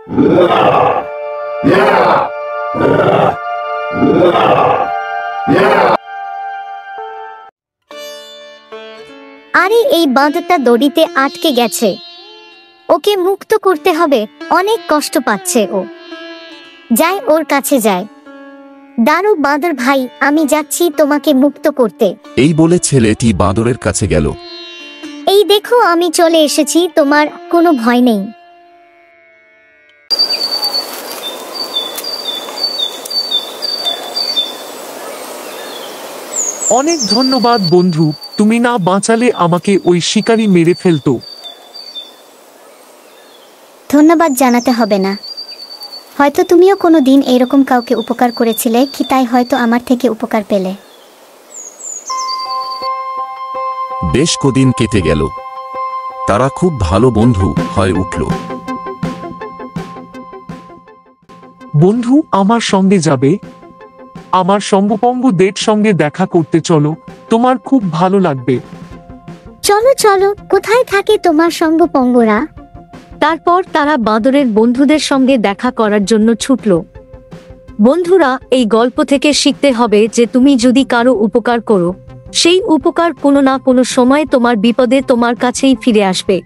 আরে এই বাঁদরটা দড়িতে আটকে গেছে, ওকে মুক্ত করতে হবে, অনেক কষ্ট পাচ্ছে ও। যাই ওর কাছে যায়। দাঁড়ো বাঁদর ভাই, আমি যাচ্ছি তোমাকে মুক্ত করতে। এই বলে ছেলেটি বাঁদরের কাছে গেল। এই দেখো আমি চলে এসেছি, তোমার কোনো ভয় নেই। অনেক ধন্যবাদ বন্ধু, তুমি না বাঁচালে আমাকে ওই শিকারী মেরে ফেলতো। ধন্যবাদ জানাতে হবে না, হয়তো তুমিও কোনো দিন এরকম কাউকে উপকার করেছিলে কি, তাই হয়তো আমার থেকে উপকার পেলে। বেশ কদিন কেটে গেল, তারা খুব ভালো বন্ধু হয়ে উঠল। বন্ধু আমার সঙ্গে যাবে? আমার সঙ্গপঙ্গদের সঙ্গে দেখা করতে চলো, তোমার খুব ভালো লাগবে। চলো চলো, কোথায় থাকে তোমার সঙ্গপঙ্গরা? তারপর তারা বাঁদরের বন্ধুদের সঙ্গে দেখা করার জন্য ছুটল। বন্ধুরা, এই গল্প থেকে শিখতে হবে যে তুমি যদি কারো উপকার করো, সেই উপকার কোনো না কোনো সময় তোমার বিপদে তোমার কাছেই ফিরে আসবে।